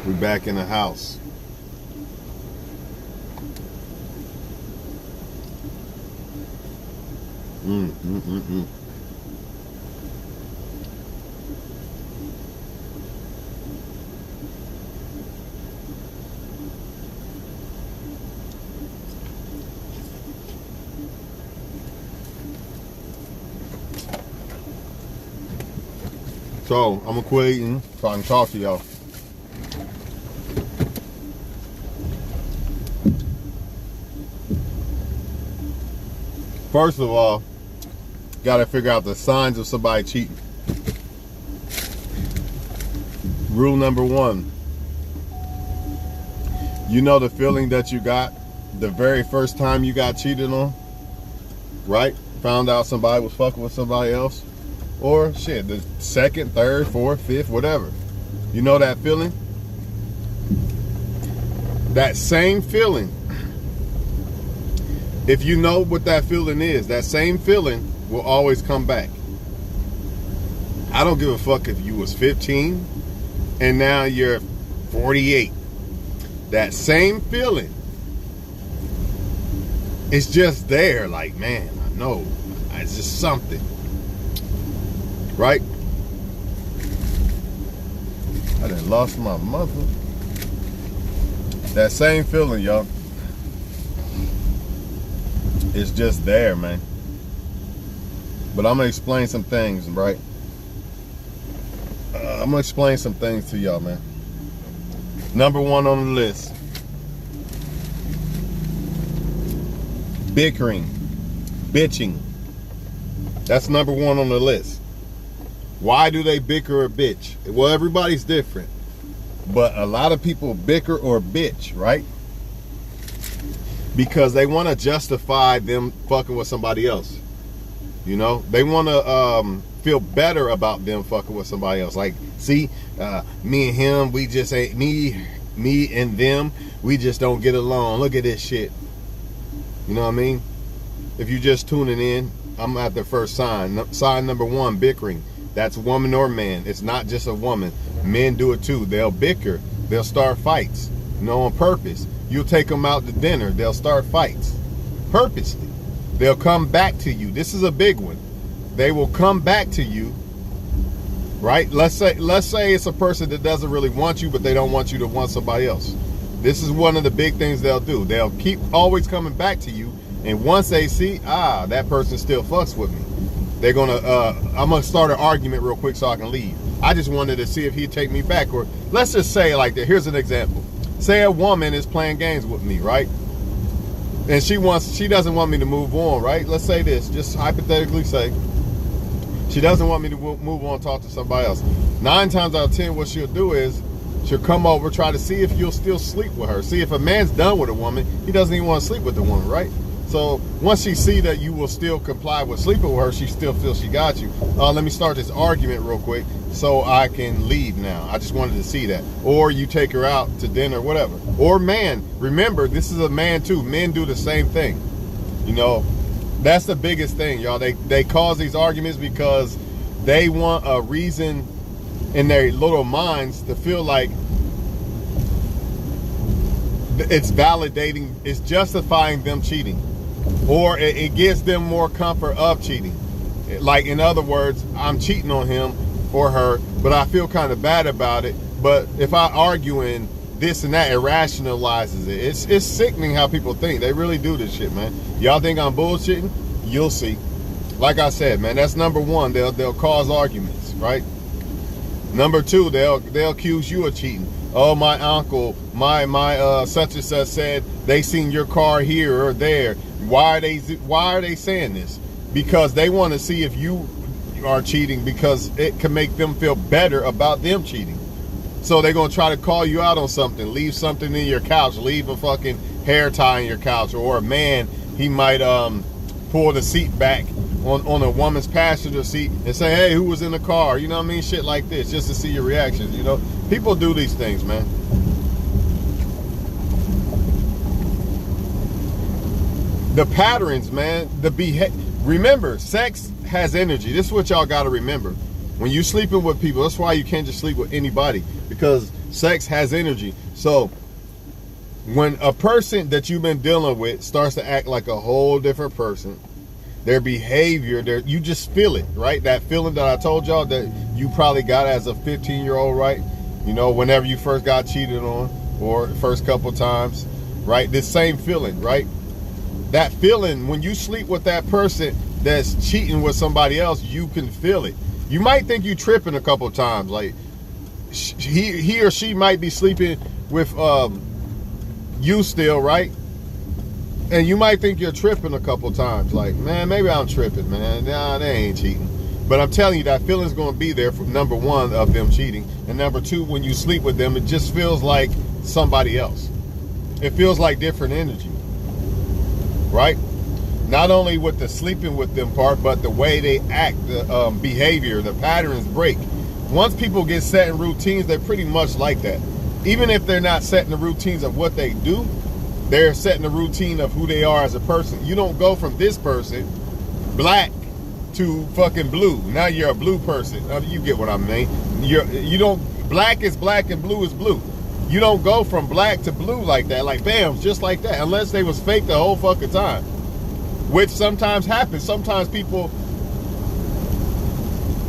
We back in the house. So I'm gonna quit eating so I can talk to y'all. First of all, gotta figure out the signs of somebody cheating. Rule number one, you know the feeling that you got the very first time you got cheated on, right? Found out somebody was fucking with somebody else, or shit, the second, third, fourth, fifth, whatever. You know that feeling? That same feeling, if you know what that feeling is, that same feeling will always come back. I don't give a fuck if you was 15 and now you're 48. That same feeling is just there, like, man, I know. It's just something. Right? I done lost my mother. That same feeling, y'all. It's just there, man. But I'm gonna explain some things, right? I'm gonna explain some things to y'all, man. Number one on the list: bickering, bitching. That's number one on the list. Why do they bicker or bitch? Well, everybody's different, but a lot of people bicker or bitch, right? Because they want to justify them fucking with somebody else. You know, they want to feel better about them fucking with somebody else. Like, see, me and him, we just ain't, me and them, we just don't get along. Look at this shit. You know what I mean? If you just tuning in, I'm at the first sign. Sign number one, bickering. That's woman or man. It's not just a woman. Men do it too. They'll bicker. They'll start fights, you know, on purpose. You'll take them out to dinner. They'll start fights purposely. They'll come back to you. This is a big one. They will come back to you, right? Let's say it's a person that doesn't really want you, but they don't want you to want somebody else. This is one of the big things they'll do. They'll keep always coming back to you, and once they see, that person still fucks with me, they're gonna, I'm gonna start an argument real quick so I can leave. I just wanted to see if he'd take me back. Or let's just say like that. Here's an example. Say a woman is playing games with me, right? And she doesn't want me to move on, right? Let's say this, just hypothetically say, she doesn't want me to move on, talk to somebody else. 9 times out of 10, what she'll do is, she'll come over, try to see if you'll still sleep with her. See, if a man's done with a woman, he doesn't even want to sleep with the woman, right? So once she see that you will still comply with sleeping with her, she still feels she got you. Let me start this argument real quick so I can leave now. I just wanted to see that. Or you take her out to dinner, whatever. Or man, remember, this is a man too. Men do the same thing. You know, that's the biggest thing, y'all. They cause these arguments because they want a reason in their little minds to feel like it's validating, it's justifying them cheating. Or it gives them more comfort of cheating. Like, in other words, I'm cheating on him or her, but I feel kind of bad about it. But if I argue in this and that, it rationalizes it. It's sickening how people think. They really do this shit, man. Y'all think I'm bullshitting? You'll see. Like I said, man, that's number one. They'll cause arguments, right? Number two, they'll accuse you of cheating. Oh, my uncle, my such and such said they seen your car here or there. Why are they saying this? Because they want to see if you are cheating, because it can make them feel better about them cheating. So they're going to try to call you out on something, leave something in your couch, leave a fucking hair tie in your couch, or a man, he might pull the seat back on a woman's passenger seat and say, hey, who was in the car? You know what I mean? Shit like this, just to see your reactions, you know? People do these things, man. The patterns, man, remember, sex has energy. This is what y'all got to remember. When you sleeping with people, that's why you can't just sleep with anybody, because sex has energy. So when a person that you've been dealing with starts to act like a whole different person, their behavior, you just feel it, right? That feeling that I told y'all that you probably got as a 15-year-old, right? You know, whenever you first got cheated on, or first couple times, right? This same feeling, right? That feeling, when you sleep with that person that's cheating with somebody else, you can feel it. You might think you tripping a couple times, like he or she might be sleeping with you still, right? And you might think you're tripping a couple times, like, man, maybe I'm tripping, man. Nah, they ain't cheating. But I'm telling you, that feeling's going to be there for number one, of them cheating, and number two, when you sleep with them, it just feels like somebody else. It feels like different energy, right? Not only with the sleeping with them part, but the way they act, the behavior, the patterns break. Once people get set in routines, they're pretty much like that. Even if they're not setting the routines of what they do, they're setting the routine of who they are as a person. You don't go from this person, black, to fucking blue. Now you're a blue person. You get what I mean. Black is black and blue is blue. You don't go from black to blue like that, like bam, just like that, unless they was fake the whole fucking time, which sometimes happens. Sometimes people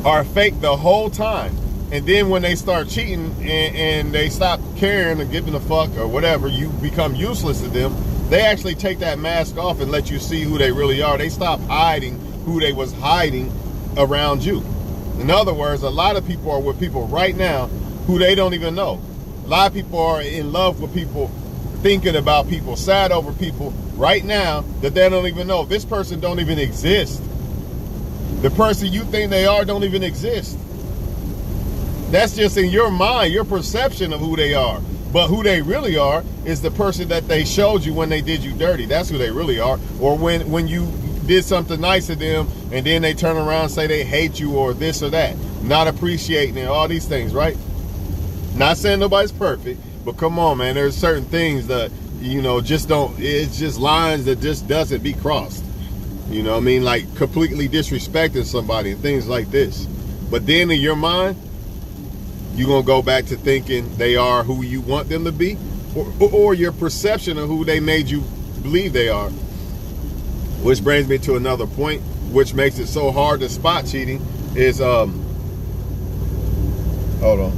are fake the whole time, and then when they start cheating and they stop caring or giving a fuck or whatever, you become useless to them. They actually take that mask off and let you see who they really are. They stop hiding who they was hiding around you. In other words, a lot of people are with people right now who they don't even know. A lot of people are in love with people, thinking about people, sad over people right now that they don't even know. This person don't even exist. The person you think they are don't even exist. That's just in your mind, your perception of who they are. But who they really are is the person that they showed you when they did you dirty. That's who they really are. Or when you did something nice to them and then they turn around and say they hate you or this or that. Not appreciating it, all these things, right? Not saying nobody's perfect, but come on, man. There's certain things that, you know, just don't, it's just lines that just doesn't be crossed. You know what I mean? Like completely disrespecting somebody and things like this. But then in your mind, you're going to go back to thinking they are who you want them to be, or your perception of who they made you believe they are. Which brings me to another point, which makes it so hard to spot cheating, is, hold on.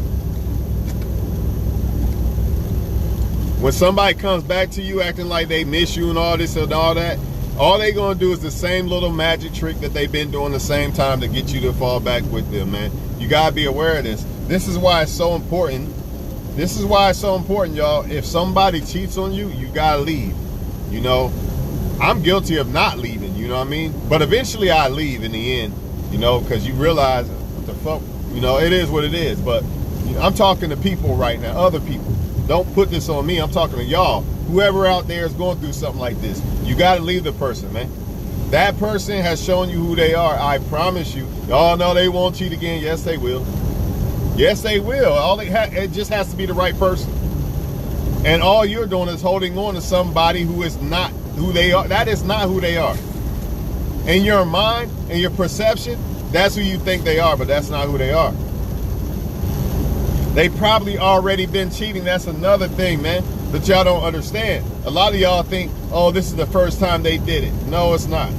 When somebody comes back to you acting like they miss you and all this and all that, all they going to do is the same little magic trick that they've been doing the same time to get you to fall back with them, man. You got to be aware of this. This is why it's so important. This is why it's so important, y'all. If somebody cheats on you, you got to leave. You know, I'm guilty of not leaving, you know what I mean? But eventually I leave in the end, you know, because you realize, what the fuck, you know, it is what it is. But you know, I'm talking to people right now, other people. Don't put this on me. I'm talking to y'all. Whoever out there is going through something like this, you got to leave the person, man. That person has shown you who they are. I promise you. Oh, no, they won't cheat again. Yes, they will. Yes, they will. It just has to be the right person. And all you're doing is holding on to somebody who is not who they are. That is not who they are. In your mind and your perception, that's who you think they are, but that's not who they are. They probably already been cheating. That's another thing, man, that y'all don't understand. A lot of y'all think, oh, this is the first time they did it. No, it's not.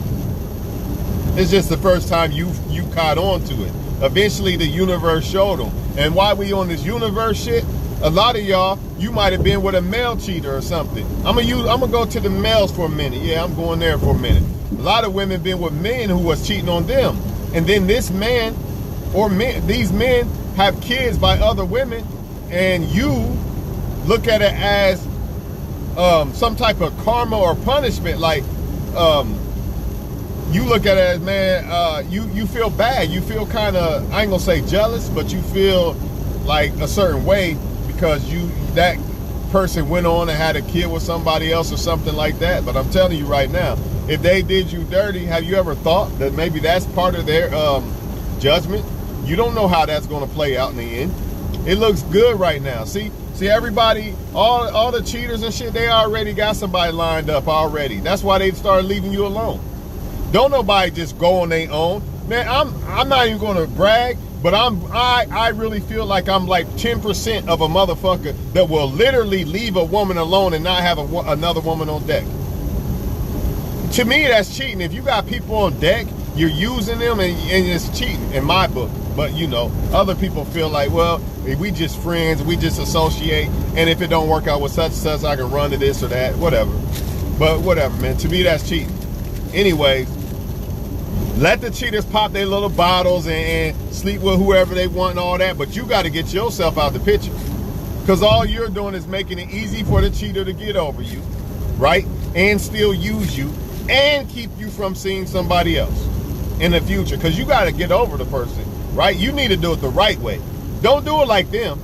It's just the first time you caught on to it. Eventually, the universe showed them. And while we on this universe shit, a lot of y'all, you might have been with a male cheater or something. I'm gonna go to the males for a minute. Yeah, I'm going there for a minute. A lot of women been with men who was cheating on them. And then this man or these men have kids by other women, and you look at it as some type of karma or punishment. Like you look at it as, man, you feel bad. You feel kind of, I ain't gonna say jealous, but you feel like a certain way because that person went on and had a kid with somebody else or something like that. But I'm telling you right now, if they did you dirty, have you ever thought that maybe that's part of their judgment? You don't know how that's going to play out in the end. It looks good right now. See everybody, all the cheaters and shit, they already got somebody lined up already. That's why they started leaving you alone. Don't nobody just go on their own. Man, I'm not even going to brag, But I really feel like I'm like 10% of a motherfucker that will literally leave a woman alone and not have another woman on deck. To me, that's cheating. If you got people on deck, you're using them and it's cheating in my book. But you know, other people feel like, well, we just friends, we just associate, and if it don't work out with such and such, I can run to this or that, whatever. But whatever, man. To me, that's cheating. Anyways, let the cheaters pop their little bottles and sleep with whoever they want and all that, but you got to get yourself out the picture. Because all you're doing is making it easy for the cheater to get over you, right? And still use you and keep you from seeing somebody else in the future. Because you got to get over the person, right? You need to do it the right way. Don't do it like them.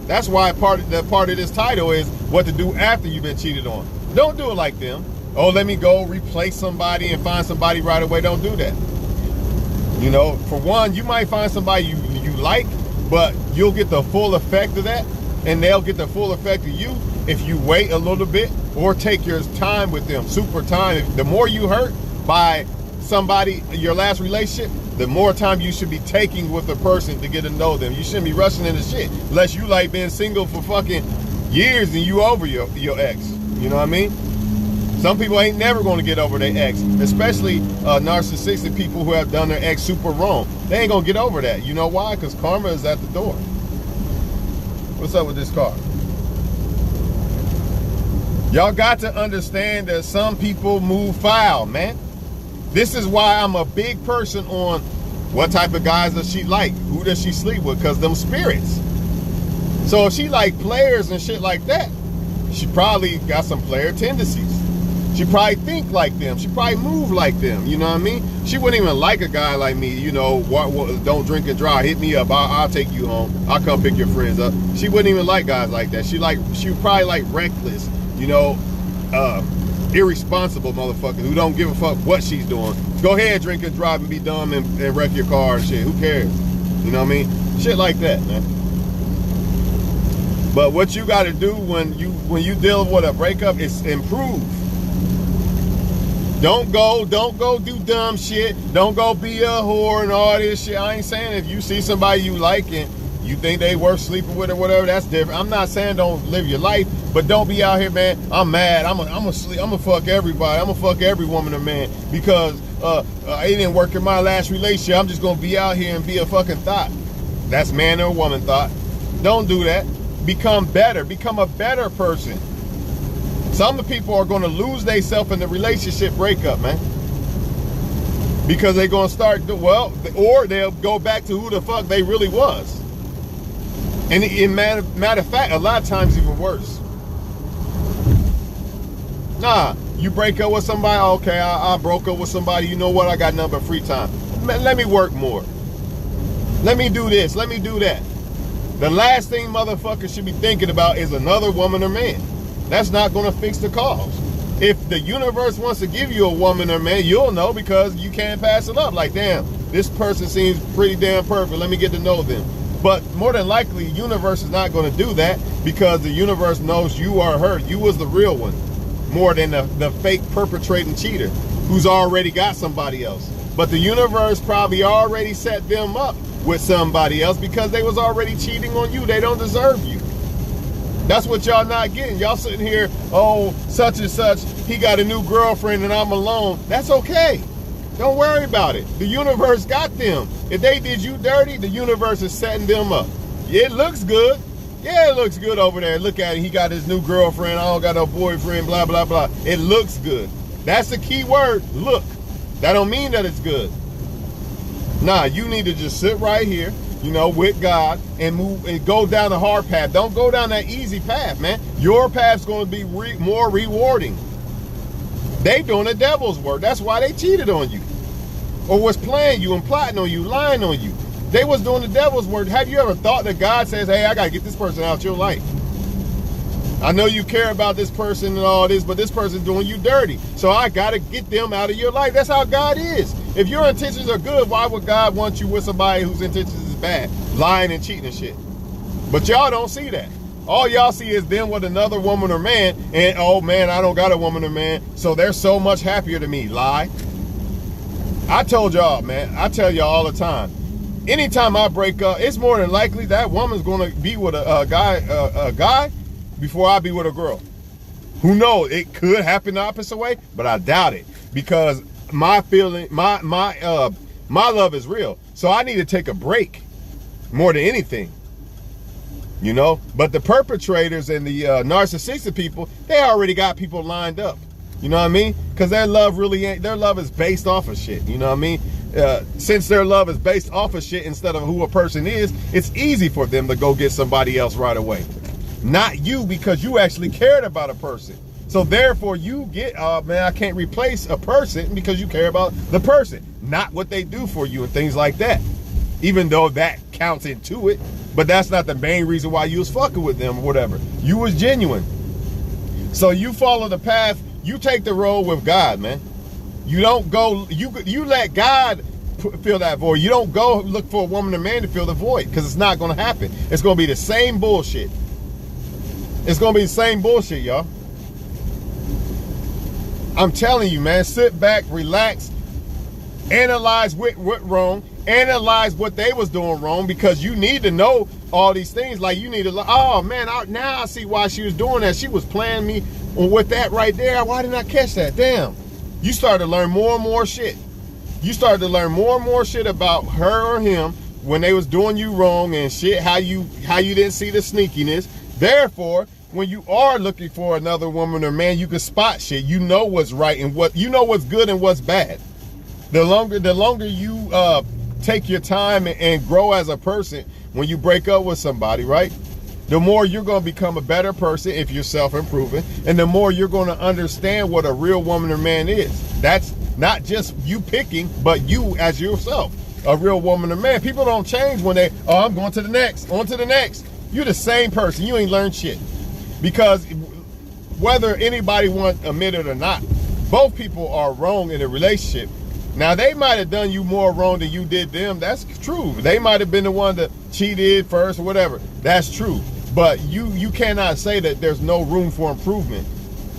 That's why part of this title is what to do after you've been cheated on. Don't do it like them. Oh, let me go replace somebody and find somebody right away. Don't do that. You know, for one, you might find somebody you like, but you'll get the full effect of that, and they'll get the full effect of you if you wait a little bit or take your time with them, super time. The more you hurt by somebody, your last relationship, the more time you should be taking with the person to get to know them. You shouldn't be rushing into shit unless you like being single for fucking years and you over your ex. You know what I mean? Some people ain't never going to get over their ex, especially narcissistic people who have done their ex super wrong. They ain't going to get over that. You know why? Because karma is at the door. What's up with this car? Y'all got to understand that some people move foul, man. This is why I'm a big person on what type of guys does she like? Who does she sleep with? Because them spirits. So if she like players and shit like that, she probably got some player tendencies. She probably think like them. She probably move like them. You know what I mean? She wouldn't even like a guy like me. You know, don't drink and drive. Hit me up. I'll take you home. I'll come pick your friends up. She wouldn't even like guys like that. She probably like reckless. You know, irresponsible motherfuckers who don't give a fuck what she's doing. Go ahead, drink and drive and be dumb and wreck your car and shit. Who cares? You know what I mean? Shit like that, man. But what you got to do when you deal with a breakup is improve. Don't go do dumb shit. Don't go be a whore and all this shit. I ain't saying if you see somebody you like and you think they worth sleeping with or whatever, that's different. I'm not saying don't live your life, but don't be out here, man. I'm mad. I'm gonna fuck everybody. I'm gonna fuck every woman or man because it didn't work in my last relationship. I'm just gonna be out here and be a fucking thought. That's man or woman thought. Don't do that. Become better. Become a better person. Some of the people are going to lose themselves in the relationship breakup, man. Because they're going to start, or they'll go back to who the fuck they really was. And in matter of fact, a lot of times even worse. Nah, you break up with somebody, okay, I broke up with somebody, you know what, I got nothing but free time. Let me work more. Let me do this, let me do that. The last thing motherfuckers should be thinking about is another woman or man. That's not going to fix the cause. If the universe wants to give you a woman or man, you'll know because you can't pass it up. Like, damn, this person seems pretty damn perfect. Let me get to know them. But more than likely, the universe is not going to do that because the universe knows you are her. You was the real one. More than the fake perpetrating cheater who's already got somebody else. But the universe probably already set them up with somebody else because they was already cheating on you. They don't deserve you. That's what y'all not getting. Y'all sitting here, oh, such and such, he got a new girlfriend and I'm alone. That's okay. Don't worry about it. The universe got them. If they did you dirty, the universe is setting them up. It looks good. Yeah, it looks good over there. Look at it. He got his new girlfriend. I don't got no boyfriend, blah, blah, blah. It looks good. That's the key word, look. That don't mean that it's good. Nah, you need to just sit right here, you know, with God and move and go down the hard path. Don't go down that easy path, man. Your path's going to be more rewarding. They doing the devil's work. That's why they cheated on you. Or was playing you and plotting on you, lying on you. They was doing the devil's work. Have you ever thought that God says, hey, I got to get this person out your life? I know you care about this person and all this, but this person's doing you dirty. So I got to get them out of your life. That's how God is. If your intentions are good, why would God want you with somebody whose intentions is bad? Lying and cheating and shit. But y'all don't see that. All y'all see is them with another woman or man, and oh man, I don't got a woman or man, so they're so much happier to me. Lie. I told y'all, man, I tell y'all all the time, anytime I break up, it's more than likely that woman's gonna be with a guy before I be with a girl. Who knows? It could happen the opposite way, but I doubt it, because my feeling, my love is real. So I need to take a break more than anything, you know. But the perpetrators and the narcissistic people, they already got people lined up. You know what I mean? Because their love really ain't. Their love is based off of shit. You know what I mean? Since their love is based off of shit instead of who a person is, it's easy for them to go get somebody else right away. Not you, because you actually cared about a person. So therefore you get, man, I can't replace a person because you care about the person, not what they do for you and things like that. Even though that counts into it, but that's not the main reason why you was fucking with them or whatever. You was genuine. So you follow the path, you take the road with God, man. You don't go, you let God fill that void. You don't go look for a woman or man to fill the void, because it's not going to happen. It's going to be the same bullshit. It's going to be the same bullshit, y'all. I'm telling you, man, sit back, relax, analyze what wrong, analyze what they was doing wrong, because you need to know all these things. Like, you need to, oh man, now I see why she was doing that. She was playing me with that right there. Why didn't I catch that? Damn. You started to learn more and more shit. You started to learn more and more shit about her or him when they was doing you wrong and shit, how you didn't see the sneakiness. Therefore, when you are looking for another woman or man, you can spot shit. You know what's right and what's good and what's bad. The longer you take your time and grow as a person, when you break up with somebody, right? The more you're going to become a better person if you're self-improving, and the more you're going to understand what a real woman or man is. That's not just you picking, but you as yourself, a real woman or man. People don't change when they, oh, I'm going to the next, on to the next. You're the same person. You ain't learned shit. Because whether anybody wants to admit it or not, both people are wrong in a relationship. Now, they might have done you more wrong than you did them. That's true. They might have been the one that cheated first or whatever. That's true. But you cannot say that there's no room for improvement.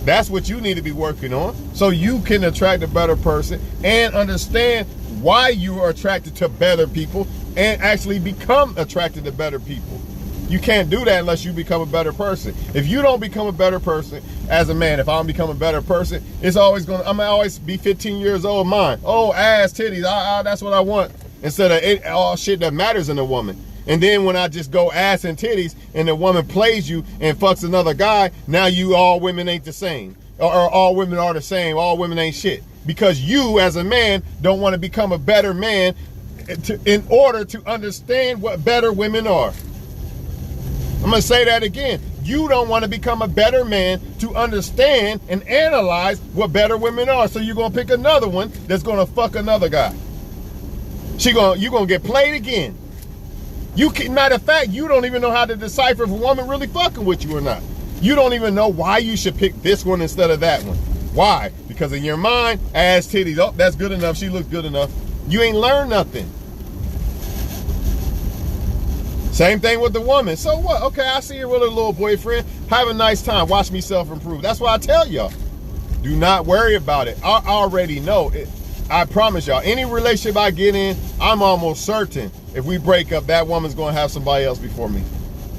That's what you need to be working on, so you can attract a better person and understand why you are attracted to better people and actually become attracted to better people. You can't do that unless you become a better person. If you don't become a better person as a man, if I don't become a better person, it's always I'm gonna always be 15 years old mine. Oh, ass, titties, that's what I want. Instead of all shit that matters in a woman. And then when I just go ass and titties and the woman plays you and fucks another guy, now all women ain't the same. Or all women are the same, all women ain't shit. Because you as a man don't want to become a better man in order to understand what better women are. I'm going to say that again. You don't want to become a better man to understand and analyze what better women are. So you're going to pick another one that's going to fuck another guy. You're going to get played again. Matter of fact, you don't even know how to decipher if a woman really fucking with you or not. You don't even know why you should pick this one instead of that one. Why? Because in your mind, ass, titties, oh, that's good enough. She looks good enough. You ain't learned nothing. Same thing with the woman. So what? Okay, I see you with a little boyfriend. Have a nice time. Watch me self-improve. That's why I tell y'all. Do not worry about it. I already know it. I promise y'all, any relationship I get in, I'm almost certain if we break up, that woman's going to have somebody else before me.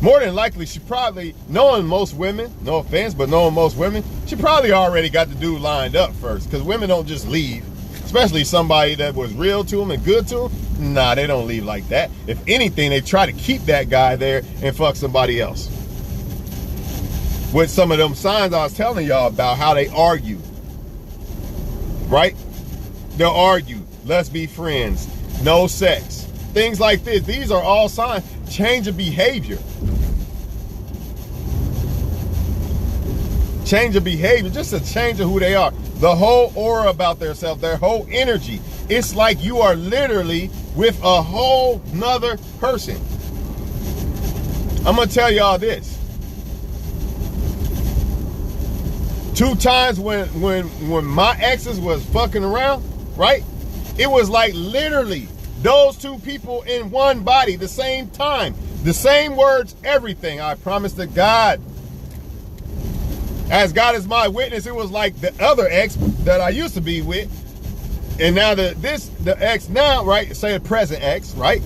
More than likely, she probably, knowing most women, no offense, but knowing most women, she probably already got the dude lined up first, because women don't just leave, especially somebody that was real to them and good to them. Nah, they don't leave like that. If anything, they try to keep that guy there and fuck somebody else. With some of them signs I was telling y'all about, how they argue, right? They'll argue, let's be friends, no sex, things like this. These are all signs. Change of behavior. Change of behavior, just a change of who they are. The whole aura about themselves, their whole energy. It's like you are literally with a whole nother person. I'm gonna tell y'all this. 2 times when my exes was fucking around, right? It was like literally those 2 people in one body, the same time, the same words, everything. I promise to God, as God is my witness, it was like the other ex that I used to be with, and now the ex now, right? Say the present ex, right?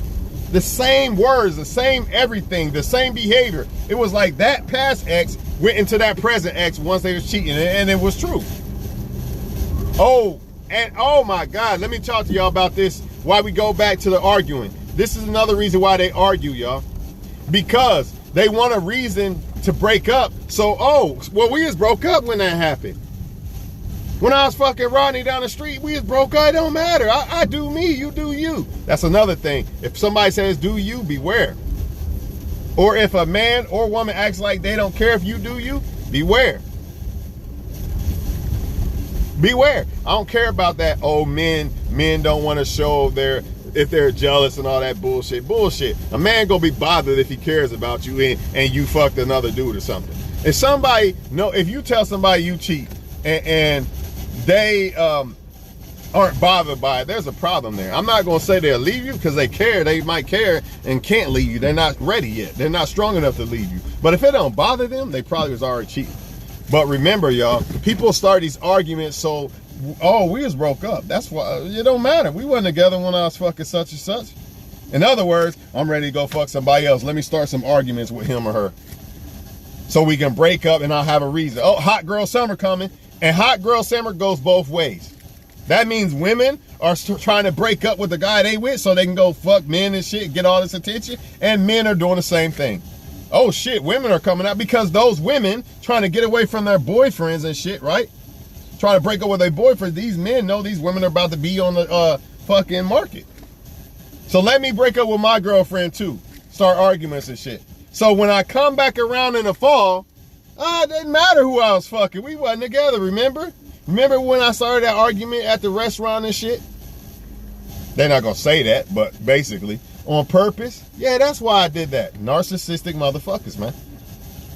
The same words, the same everything, the same behavior. It was like that past ex went into that present ex once they was cheating, and it was true. Oh, and oh my God, let me talk to y'all about this, why we go back to the arguing. This is another reason why they argue, y'all. Because they want a reason to break up. So, oh, well, we just broke up when that happened. When I was fucking Rodney down the street, we just broke up. It don't matter. I do me, you do you. That's another thing. If somebody says do you, beware. Or if a man or woman acts like they don't care if you do you, beware. Beware. I don't care about that. Oh, men don't want to show if they're jealous and all that bullshit. Bullshit. A man gonna be bothered if he cares about you and you fucked another dude or something. If somebody, if you tell somebody you cheat and they aren't bothered by it, there's a problem there. I'm not gonna say they'll leave you because they care. They might care and can't leave you. They're not ready yet. They're not strong enough to leave you. But if it don't bother them, they probably was already cheating. But remember, y'all, people start these arguments, so, oh, we just broke up. That's why, it don't matter. We wasn't together when I was fucking such and such. In other words, I'm ready to go fuck somebody else. Let me start some arguments with him or her. So we can break up and I'll have a reason. Oh, hot girl summer coming. And hot girl summer goes both ways. That means women are trying to break up with the guy they with so they can go fuck men and shit, get all this attention. And men are doing the same thing. Oh shit, women are coming out because those women trying to get away from their boyfriends and shit, right? Trying to break up with their boyfriends. These men know these women are about to be on the fucking market. So let me break up with my girlfriend too. Start arguments and shit. So when I come back around in the fall, it didn't matter who I was fucking. We wasn't together, remember? Remember when I started that argument at the restaurant and shit? They're not going to say that, but basically, on purpose. Yeah, that's why I did that. Narcissistic motherfuckers, man.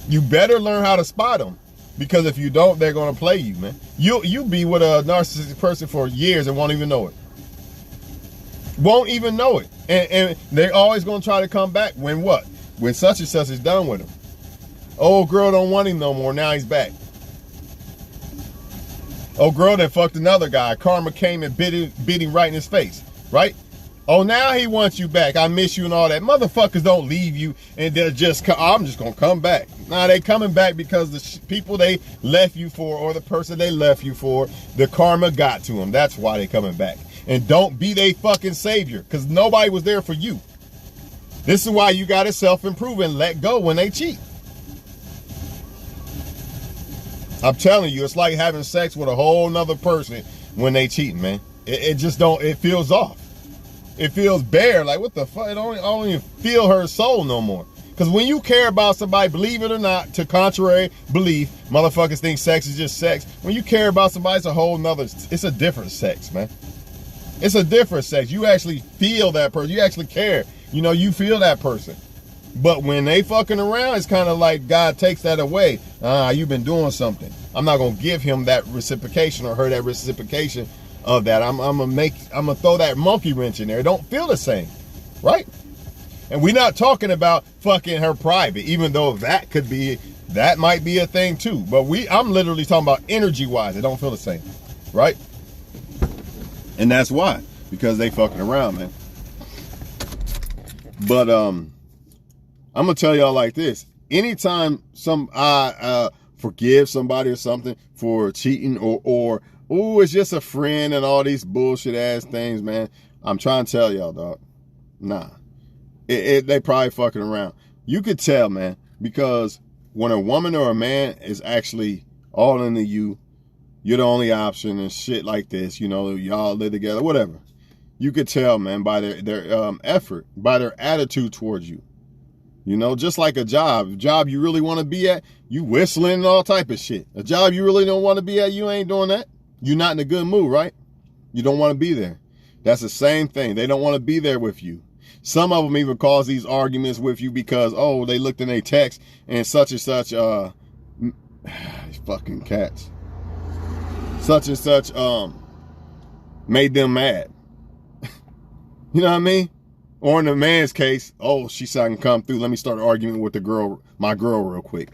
You better learn how to spot them. Because if you don't, they're going to play you, man. You be with a narcissistic person for years and won't even know it. Won't even know it. And they're always going to try to come back. When what? When such and such is done with him. Old girl don't want him no more. Now he's back. Old girl that fucked another guy. Karma came and bit him right in his face. Right? Oh, now he wants you back. I miss you and all that. Motherfuckers don't leave you and they're just, I'm just going to come back. Nah, they coming back because the people they left you for or the person they left you for, the karma got to them. That's why they coming back. And don't be they fucking savior because nobody was there for you. This is why you got to self-improve and let go when they cheat. I'm telling you, it's like having sex with a whole nother person when they cheating, man. It just don't, it feels off. It feels bare. Like, what the fuck? I don't even feel her soul no more. Because when you care about somebody, believe it or not, to contrary belief, motherfuckers think sex is just sex. When you care about somebody, it's a whole nother, it's a different sex, man. It's a different sex. You actually feel that person. You actually care. You know, you feel that person. But when they fucking around, it's kind of like God takes that away. You've been doing something. I'm not going to give him that reciprocation or her that reciprocation of that. I'm gonna throw that monkey wrench in there. It don't feel the same, right? And we're not talking about fucking her private, even though that might be a thing too. But I'm literally talking about energy wise. It don't feel the same, right? And that's why, because they fucking around, man. But I'm gonna tell y'all like this: anytime I forgive somebody or something for cheating or it's just a friend and all these bullshit ass things, man. I'm trying to tell y'all, dog. Nah. They probably fucking around. You could tell, man, because when a woman or a man is actually all into you, you're the only option and shit like this, you know, y'all live together, whatever. You could tell, man, by their effort, by their attitude towards you. You know, just like a job you really want to be at, you whistling and all type of shit. A job you really don't want to be at, you ain't doing that. You're not in a good mood, right? You don't want to be there. That's the same thing. They don't want to be there with you. Some of them even cause these arguments with you because, oh, they looked in their text and such, these fucking cats. Such and such, made them mad. You know what I mean? Or in the man's case, oh, she said I can come through. Let me start arguing with my girl real quick.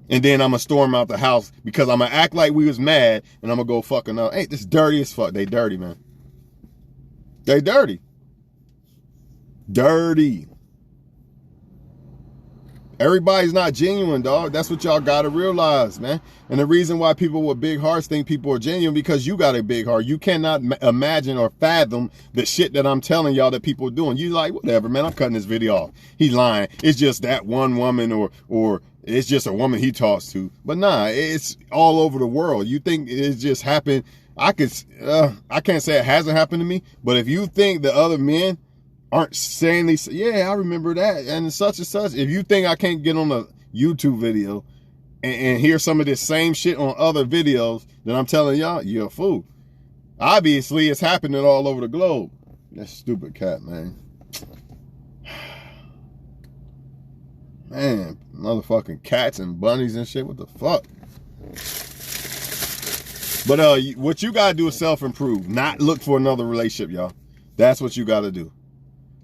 And then I'm going to storm out the house because I'm going to act like we was mad and I'm going to go fucking up. Hey, this dirty as fuck. They dirty, man. They dirty. Dirty. Everybody's not genuine, dog. That's what y'all gotta realize, man. And the reason why people with big hearts think people are genuine, because you got a big heart. You cannot imagine or fathom the shit that I'm telling y'all that people are doing. You like, whatever, man, I'm cutting this video off. He's lying. It's just that one woman, or it's just a woman he talks to. But nah, it's all over the world. You think it's just happened. I can't say it hasn't happened to me, but if you think the other men aren't saying these, yeah, I remember that, and such and such. If you think I can't get on a YouTube video and hear some of this same shit on other videos, then I'm telling y'all, you're a fool. Obviously, it's happening all over the globe. That stupid cat, man. Man, motherfucking cats and bunnies and shit. What the fuck? But what you gotta do is self-improve, not look for another relationship, y'all. That's what you gotta do.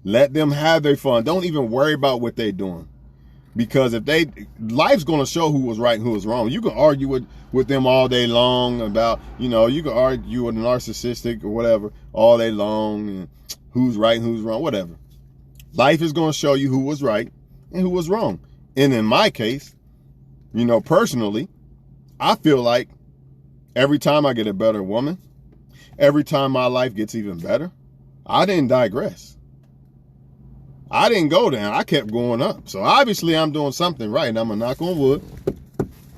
Let them have their fun. Don't even worry about what they're doing. Because life's going to show who was right and who was wrong. You can argue with them all day long about, you can argue with a narcissistic or whatever all day long, and who's right and who's wrong, whatever. Life is going to show you who was right and who was wrong. And in my case, personally, I feel like every time I get a better woman, every time my life gets even better, I didn't digress. I didn't go down. I kept going up. So obviously I'm doing something right, and I'm gonna knock on wood,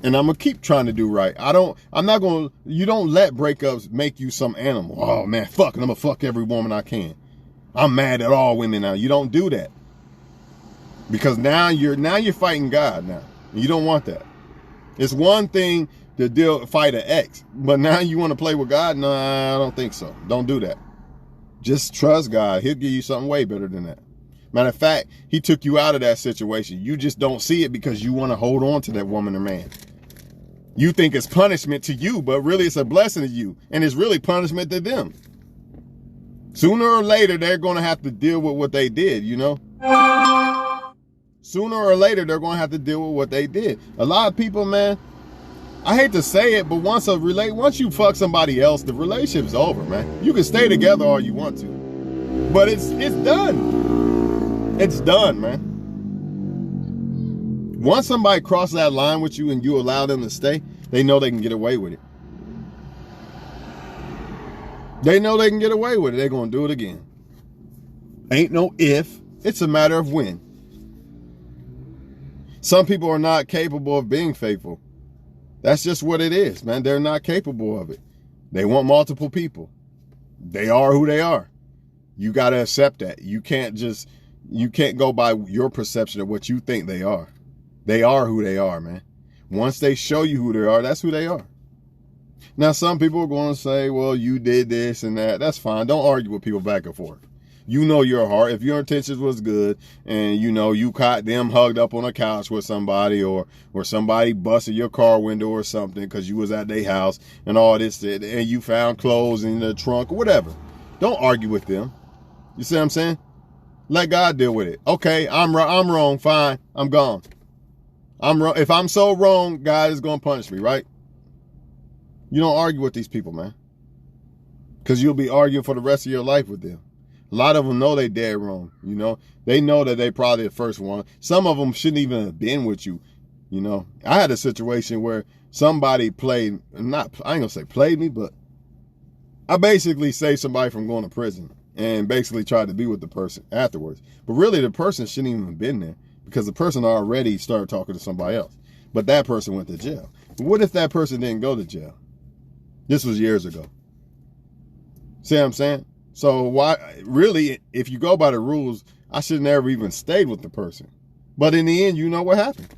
and I'm gonna keep trying to do right. You don't let breakups make you some animal. Oh man, fuck it, I'm gonna fuck every woman I can. I'm mad at all women now. You don't do that. Because now you're fighting God now. You don't want that. It's one thing to fight an ex, but now you want to play with God? No, I don't think so. Don't do that. Just trust God. He'll give you something way better than that. Matter of fact, he took you out of that situation. You just don't see it because you want to hold on to that woman or man. You think it's punishment to you, but really it's a blessing to you. And it's really punishment to them. Sooner or later, they're going to have to deal with what they did, Sooner or later, they're going to have to deal with what they did. A lot of people, man, I hate to say it, but once you fuck somebody else, the relationship's over, man. You can stay together all you want to. But it's done. It's done, man. Once somebody crosses that line with you and you allow them to stay, they know they can get away with it. They know they can get away with it. They're going to do it again. Ain't no if. It's a matter of when. Some people are not capable of being faithful. That's just what it is, man. They're not capable of it. They want multiple people. They are who they are. You got to accept that. You can't go by your perception of what you think they are. They are who they are, man. Once they show you who they are, that's who they are. Now, some people are going to say, well, you did this and that. That's fine. Don't argue with people back and forth. You know your heart. If your intentions was good and, you caught them hugged up on a couch with somebody or somebody busted your car window or something because you was at their house and all this, and you found clothes in the trunk or whatever. Don't argue with them. You see what I'm saying? Let God deal with it. Okay, I'm wrong. Fine. I'm gone. I'm wrong. If I'm so wrong, God is going to punish me, right? You don't argue with these people, man. Because you'll be arguing for the rest of your life with them. A lot of them know they dead wrong, They know that they probably the first one. Some of them shouldn't even have been with you, I had a situation where somebody I ain't gonna say played me, but I basically saved somebody from going to prison and basically tried to be with the person afterwards. But really the person shouldn't even have been there because the person already started talking to somebody else. But that person went to jail. What if that person didn't go to jail? This was years ago. See what I'm saying? So why, really, if you go by the rules, I should never even stayed with the person. But in the end, you know what happened.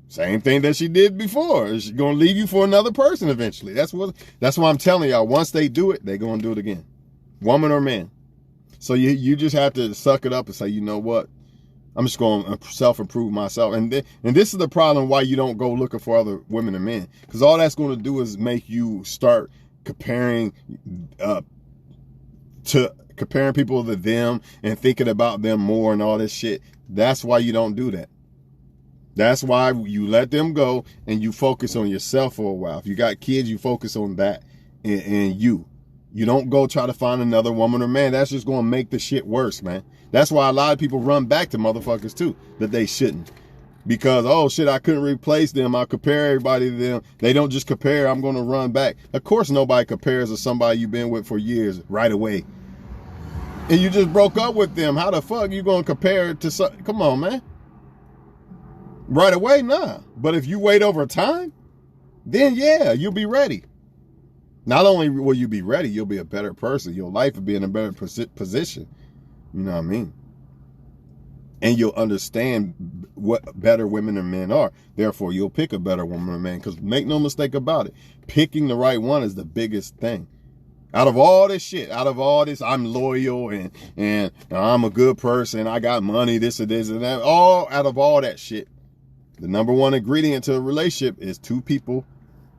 Same thing that she did before. She's going to leave you for another person eventually. That's why I'm telling y'all, once they do it, they're going to do it again. Woman or man. So you just have to suck it up and say, you know what? I'm just going to self-improve myself. And this is the problem why you don't go looking for other women and men. Because all that's going to do is make you start comparing people to them and thinking about them more and all this shit. That's why you don't do that. That's why you let them go and you focus on yourself for a while. If you got kids, you focus on that and you. You don't go try to find another woman or man. That's just going to make the shit worse, man. That's why a lot of people run back to motherfuckers too, that they shouldn't. Because, oh shit, I couldn't replace them. I'll compare everybody to them. They don't just compare. I'm going to run back. Of course, nobody compares to somebody you've been with for years right away. And you just broke up with them. How the fuck you going to compare it to some? Come on, man. Right away? Nah. But if you wait over time, then yeah, you'll be ready. Not only will you be ready, you'll be a better person. Your life will be in a better position. You know what I mean? And you'll understand what better women and men are. Therefore, you'll pick a better woman or man. Because make no mistake about it, picking the right one is the biggest thing. Out of all this shit, out of all this, I'm loyal and I'm a good person, I got money, this and this and that. All out of all that shit, the number one ingredient to a relationship is two people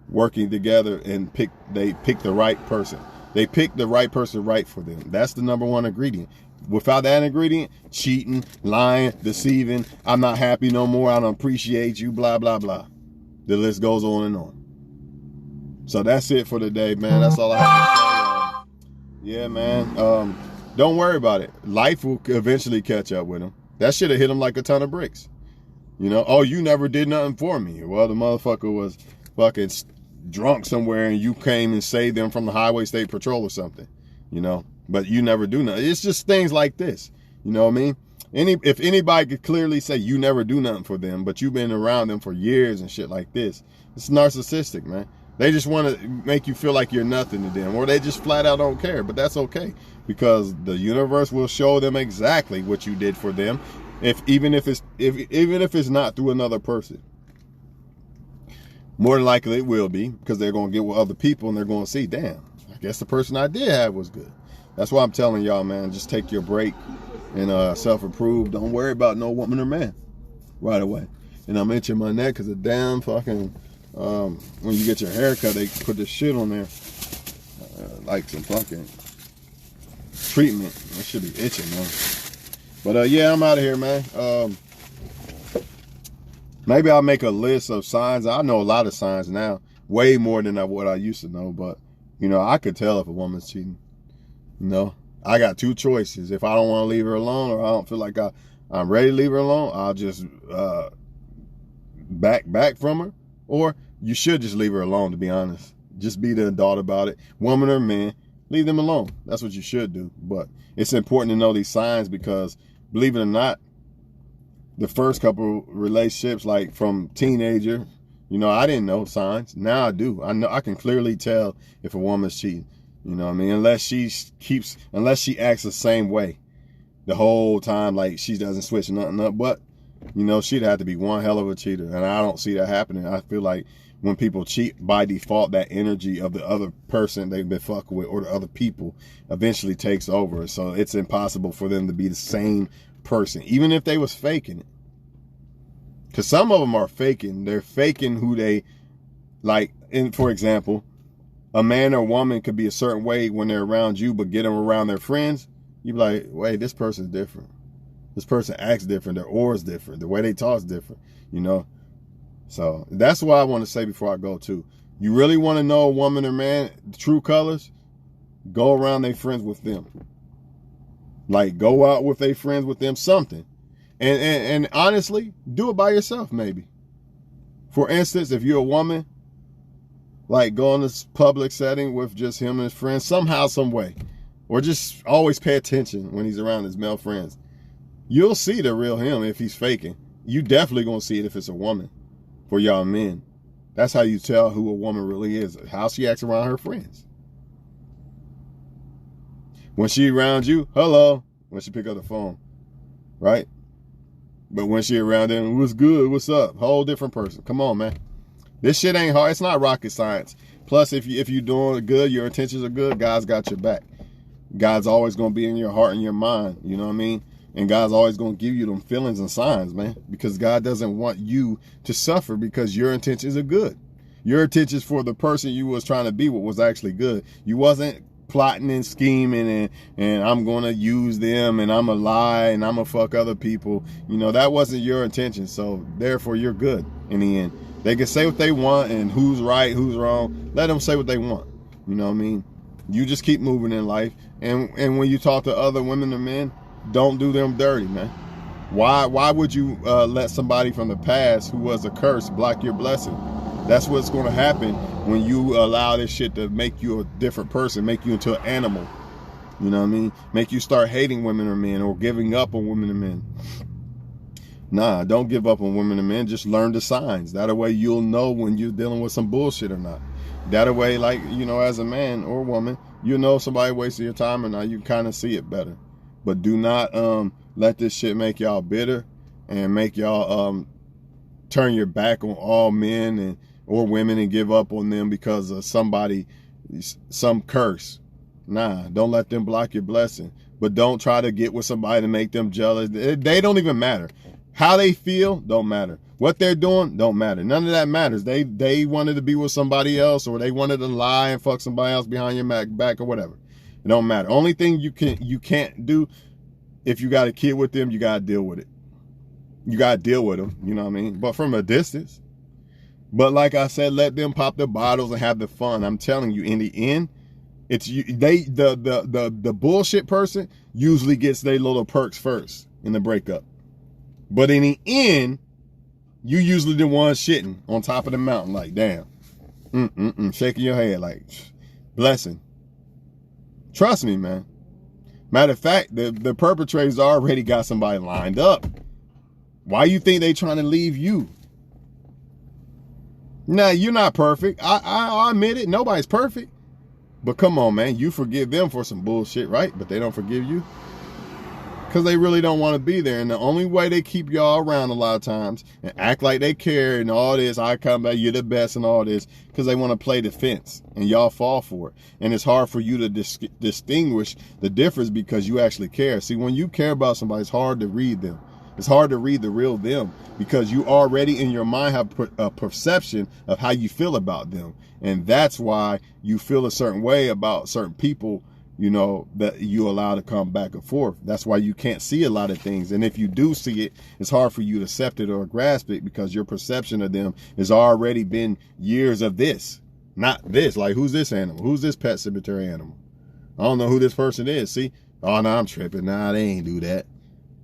working together and they pick the right person. They pick the right person right for them. That's the number one ingredient. Without that ingredient, cheating, lying, deceiving, I'm not happy no more, I don't appreciate you, blah, blah, blah. The list goes on and on. So that's it for today, man. That's all I have to say. Yeah, man. Don't worry about it. Life will eventually catch up with him. That should have hit him like a ton of bricks. You know, oh, you never did nothing for me. Well, the motherfucker was fucking drunk somewhere and you came and saved them from the Highway State Patrol or something, you know, but you never do nothing. It's just things like this. You know what I mean? If anybody could clearly say you never do nothing for them, but you've been around them for years and shit like this, it's narcissistic, man. They just want to make you feel like you're nothing to them, or they just flat out don't care. But that's okay, because the universe will show them exactly what you did for them, even if it's not through another person. More than likely it will be, because they're going to get with other people and they're going to see, damn, I guess the person I did have was good. That's why I'm telling y'all, man, just take your break and self-improve. Don't worry about no woman or man right away. And I'm itching my neck because of damn fucking. When you get your hair cut, they put this shit on there, like some fucking treatment. That should be itching, man. But yeah, I'm out of here, man. Maybe I'll make a list of signs. I know a lot of signs now, way more than what I used to know. But you know, I could tell if a woman's cheating. You know, I got two choices. If I don't want to leave her alone, or I don't feel like I'm ready to leave her alone, I'll just back from her. Or you should just leave her alone, to be honest. Just be the adult about it. Woman or man, leave them alone. That's what you should do. But it's important to know these signs because, believe it or not, the first couple relationships, like from teenager, you know, I didn't know signs. Now I do. I know. I can clearly tell if a woman's cheating. You know what I mean? Unless she acts the same way the whole time, like she doesn't switch nothing up. But you know, she'd have to be one hell of a cheater. And I don't see that happening. I feel like when people cheat, by default, that energy of the other person they've been fucking with or the other people eventually takes over. So it's impossible for them to be the same person, even if they was faking it. Because some of them are faking. They're faking who they like. For example, a man or woman could be a certain way when they're around you, but get them around their friends. You be like, wait, this person's different. This person acts different. Their aura is different. The way they talk is different, you know? So that's what I want to say before I go too. You really want to know a woman or man, the true colors? Go around their friends with them. Like, go out with their friends with them, something. And honestly, do it by yourself maybe. For instance, if you're a woman, like go in this public setting with just him and his friends, somehow, some way. Or just always pay attention when he's around his male friends. You'll see the real him if he's faking. You definitely gonna see it if it's a woman. For y'all men, that's how you tell who a woman really is. How she acts around her friends. When she around you, hello. When she pick up the phone, right? But when she around them, what's good? What's up? Whole different person. Come on, man. This shit ain't hard. It's not rocket science. Plus, if you doing good, your intentions are good, God's got your back. God's always gonna be in your heart and your mind. You know what I mean? And God's always going to give you them feelings and signs, man, because God doesn't want you to suffer because your intentions are good. Your intentions for the person you was trying to be with was actually good. You wasn't plotting and scheming and I'm going to use them and I'm going to lie and I'm going to fuck other people. You know, that wasn't your intention. So therefore, you're good in the end. They can say what they want and who's right, who's wrong. Let them say what they want. You know what I mean? You just keep moving in life. And when you talk to other women or men, don't do them dirty, man. Why would you let somebody from the past who was a curse block your blessing? That's what's going to happen when you allow this shit to make you a different person, make you into an animal. You know what I mean? Make you start hating women or men, or giving up on women and men. Nah, don't give up on women and men. Just learn the signs. That way you'll know when you're dealing with some bullshit or not. That way, like, you know, as a man or woman, you know if somebody wasting your time or not. You kind of see it better. But do not let this shit make y'all bitter and make y'all turn your back on all men and or women and give up on them because of somebody, some curse. Nah, don't let them block your blessing. But don't try to get with somebody to make them jealous. They don't even matter. How they feel don't matter. What they're doing don't matter. None of that matters. They wanted to be with somebody else, or they wanted to lie and fuck somebody else behind your back or whatever. It don't matter. Only thing you can't do, if you got a kid with them, you gotta deal with it. You gotta deal with them. You know what I mean? But from a distance. But like I said, let them pop the bottles and have the fun. I'm telling you, in the end, it's you. The bullshit person usually gets their little perks first in the breakup. But in the end, you usually the one shitting on top of the mountain, like, damn. Shaking your head like, blessing. Trust me, man. Matter of fact, the perpetrators already got somebody lined up. Why you think they trying to leave you? Now, you're not perfect. I admit it. Nobody's perfect. But come on, man. You forgive them for some bullshit, right? But they don't forgive you. Because they really don't want to be there. And the only way they keep y'all around a lot of times and act like they care and all this, I come back, you're the best and all this, because they want to play defense and y'all fall for it. And it's hard for you to distinguish the difference because you actually care. See, when you care about somebody, it's hard to read them. It's hard to read the real them because you already in your mind have a perception of how you feel about them. And that's why you feel a certain way about certain people, you know, that you allow to come back and forth. That's why you can't see a lot of things. And if you do see it, it's hard for you to accept it or grasp it because your perception of them has already been years of this, not this. Like, who's this animal? Who's this pet cemetery animal? I don't know who this person is. See? Oh, no, I'm tripping. Nah, they ain't do that.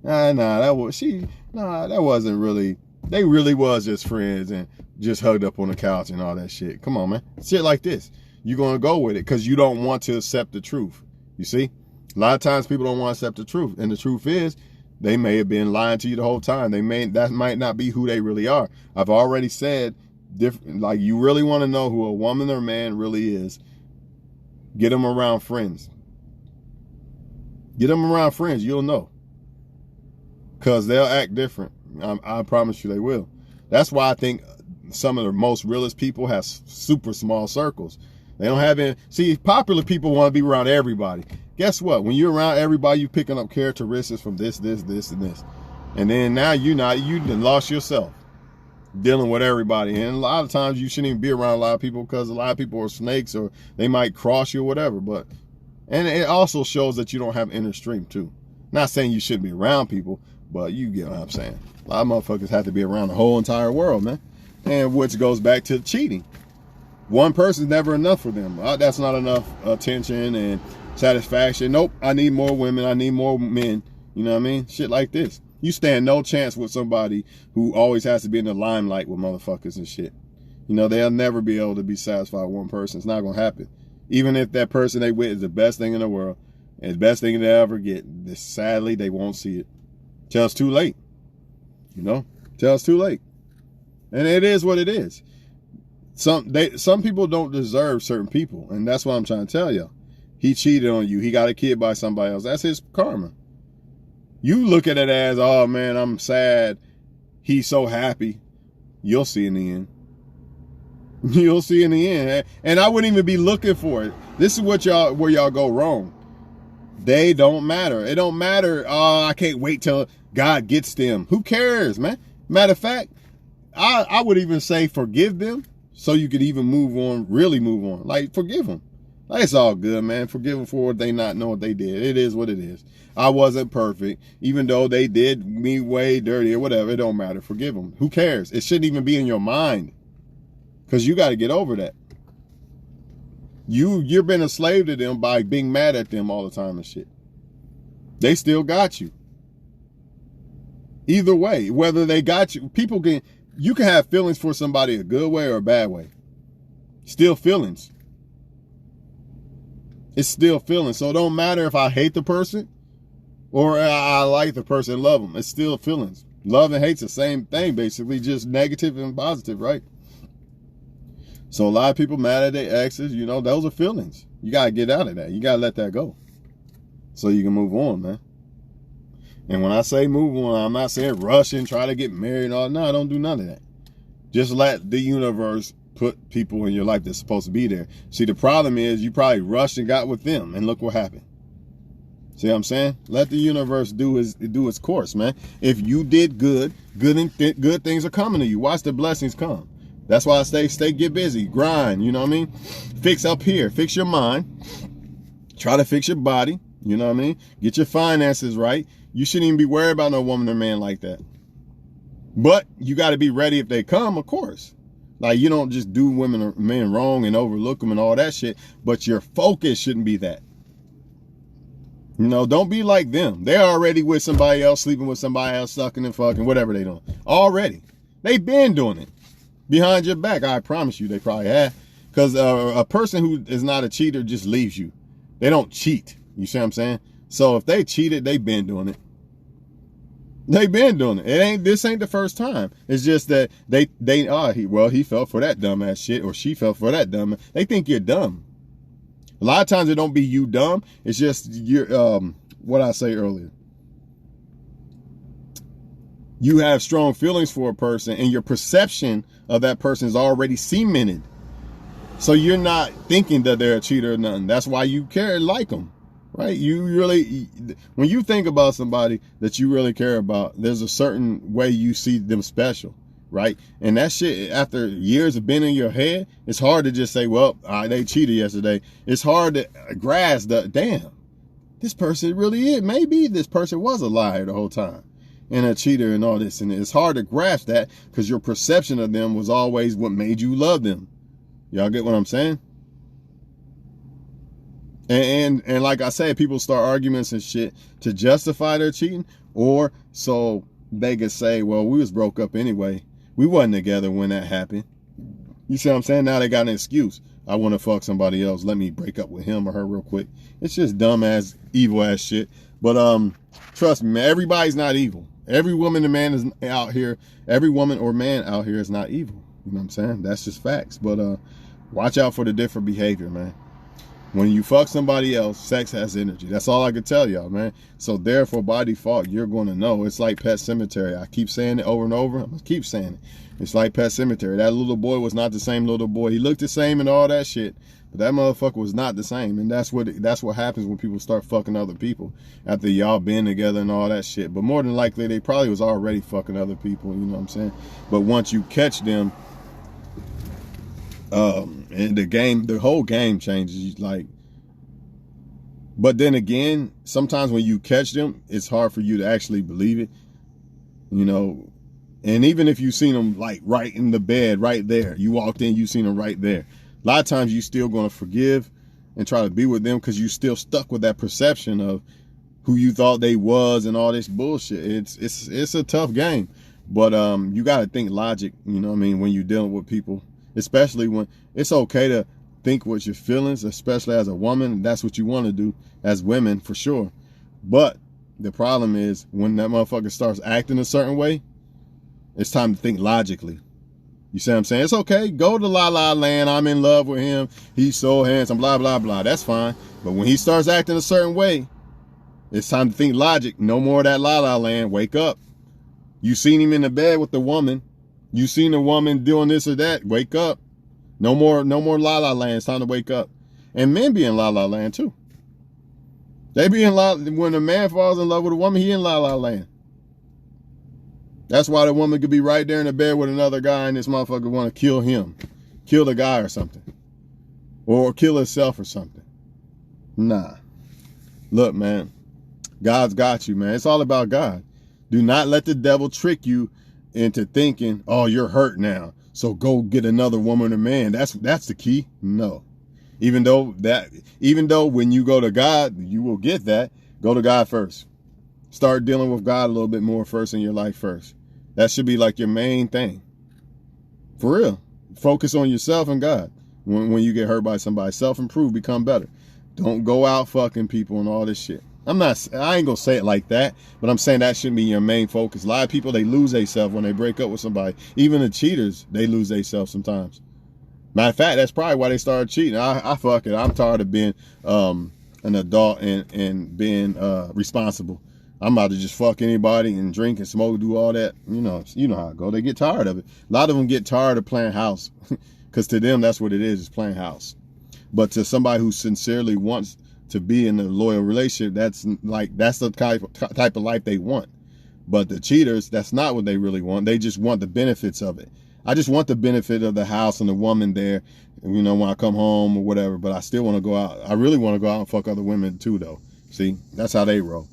That wasn't really, they really was just friends and just hugged up on the couch and all that shit. Come on, man. Shit like this. You're going to go with it because you don't want to accept the truth. You see? A lot of times people don't want to accept the truth. And the truth is, they may have been lying to you the whole time. That might not be who they really are. I've already said, like, you really want to know who a woman or man really is, get them around friends. Get them around friends. You'll know. Because they'll act different. I promise you they will. That's why I think some of the most realest people have super small circles. They don't have any. See, popular people want to be around everybody. Guess what? When you're around everybody, you're picking up characteristics from this, and this. And then now you done lost yourself dealing with everybody. And a lot of times you shouldn't even be around a lot of people because a lot of people are snakes or they might cross you or whatever. And it also shows that you don't have inner strength too. Not saying you shouldn't be around people, but you get what I'm saying. A lot of motherfuckers have to be around the whole entire world, man. And which goes back to cheating. One person's never enough for them. That's not enough attention and satisfaction. Nope, I need more women. I need more men. You know what I mean? Shit like this. You stand no chance with somebody who always has to be in the limelight with motherfuckers and shit. You know, they'll never be able to be satisfied with one person. It's not going to happen. Even if that person they with is the best thing in the world and the best thing they'll ever get, sadly, they won't see it. Till it's too late. You know? Till it's too late. And it is what it is. Some people don't deserve certain people. And that's what I'm trying to tell y'all. He cheated on you. He got a kid by somebody else. That's his karma. You look at it as, oh man, I'm sad. He's so happy. You'll see in the end. You'll see in the end. And I wouldn't even be looking for it. This is where y'all go wrong. They don't matter. It don't matter. Oh, I can't wait till God gets them. Who cares, man? Matter of fact, I would even say forgive them so you could even move on, really move on. Like, forgive them. Like, it's all good, man. Forgive them for what they not know what they did. It is what it is. I wasn't perfect. Even though they did me way dirty or whatever, it don't matter. Forgive them. Who cares? It shouldn't even be in your mind. Because you got to get over that. You're been a slave to them by being mad at them all the time and shit. They still got you. Either way, whether they got you, you can have feelings for somebody a good way or a bad way. Still feelings. It's still feelings. So it don't matter if I hate the person or I like the person and love them. It's still feelings. Love and hate's the same thing, basically, just negative and positive, right? So a lot of people mad at their exes, those are feelings. You got to get out of that. You got to let that go so you can move on, man. And when I say move on, I'm not saying rush and try to get married and all. No, don't do none of that. Just let the universe put people in your life that's supposed to be there. See, the problem is you probably rushed and got with them, and look what happened. See what I'm saying? Let the universe do its course, man. If you did good things are coming to you. Watch the blessings come. That's why I stay get busy, grind, you know what I mean? Fix up here, fix your mind. Try to fix your body, you know what I mean? Get your finances right. You shouldn't even be worried about no woman or man like that. But you got to be ready if they come, of course. Like, you don't just do women or men wrong and overlook them and all that shit. But your focus shouldn't be that. Don't be like them. They're already with somebody else, sleeping with somebody else, sucking and fucking, whatever they doing. Already. They've been doing it. Behind your back, I promise you they probably have. Because a person who is not a cheater just leaves you. They don't cheat. You see what I'm saying? So if they cheated, they've been doing it. They've been doing it. This ain't the first time. It's just that he fell for that dumbass shit, or she fell for that dumb. They think you're dumb. A lot of times it don't be you dumb. It's just what I say earlier. You have strong feelings for a person, and your perception of that person is already cemented. So you're not thinking that they're a cheater or nothing. That's why you care and like them. Right? When you think about somebody that you really care about, there's a certain way you see them special, right? And that shit, after years of being in your head, it's hard to just say, well, they cheated yesterday. It's hard to grasp that, damn, this person really is. Maybe this person was a liar the whole time and a cheater and all this. And it's hard to grasp that because your perception of them was always what made you love them. Y'all get what I'm saying? And like I said, people start arguments and shit to justify their cheating, or so they can say, well, we was broke up anyway. We wasn't together when that happened. You see what I'm saying? Now they got an excuse. I want to fuck somebody else. Let me break up with him or her real quick. It's just dumb ass, evil ass shit. But trust me, man, everybody's not evil. Every woman and man is out here. Every woman or man out here is not evil. You know what I'm saying? That's just facts. But watch out for the different behavior, man. When you fuck somebody else, sex has energy. That's all I can tell y'all, man. So therefore, by default, you're going to know. It's like Pet Sematary. I keep saying it over and over. I'm going to keep saying it. It's like Pet Sematary. That little boy was not the same little boy. He looked the same and all that shit. But that motherfucker was not the same. And that's what happens when people start fucking other people after y'all been together and all that shit. But more than likely, they probably was already fucking other people. You know what I'm saying? But once you catch them, and the whole game changes. Like, but then again, sometimes when you catch them, it's hard for you to actually believe it, and even if you seen them like right in the bed, right there, you walked in, you seen them right there. A lot of times you still going to forgive and try to be with them because you still stuck with that perception of who you thought they was and all this bullshit. It's a tough game, but you got to think logic, when you're dealing with people. Especially when it's okay to think with your feelings, especially as a woman. That's what you want to do as women, for sure. But the problem is when that motherfucker starts acting a certain way, it's time to think logically. You see what I'm saying? It's okay. Go to La La Land. I'm in love with him. He's so handsome, blah, blah, blah. That's fine. But when he starts acting a certain way, it's time to think logic. No more of that La La Land. Wake up. You seen him in the bed with the woman. You seen a woman doing this or that, wake up. No more La La Land. It's time to wake up. And men be in La La Land too. They be in when a man falls in love with a woman, he in La La Land. That's why the woman could be right there in the bed with another guy and this motherfucker want to kill him. Kill the guy or something. Or kill herself or something. Nah. Look, man. God's got you, man. It's all about God. Do not let the devil trick you into thinking, oh, you're hurt now, so go get another woman or man. That's the key. No. Even though when you go to God, you will get that. Go to God first. Start dealing with God a little bit more first in your life first. That should be like your main thing. For real. Focus on yourself and God. When you get hurt by somebody, self-improve, become better. Don't go out fucking people and all this shit. I ain't gonna say it like that, but I'm saying that shouldn't be your main focus. A lot of people, they lose themselves when they break up with somebody. Even the cheaters, they lose themselves sometimes. Matter of fact, that's probably why they started cheating. I fuck it. I'm tired of being an adult and being responsible. I'm about to just fuck anybody and drink and smoke, do all that. You know how it go. They get tired of it. A lot of them get tired of playing house because to them, that's what it is playing house. But to somebody who sincerely wants to be in a loyal relationship, that's the type of life they want. But the cheaters, that's not what they really want. They just want the benefits of it. I just want the benefit of the house and the woman there, when I come home or whatever, but I still want to go out. I really want to go out and fuck other women too, though. See, that's how they roll.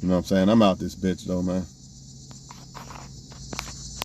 You know what I'm saying? I'm out this bitch, though, man.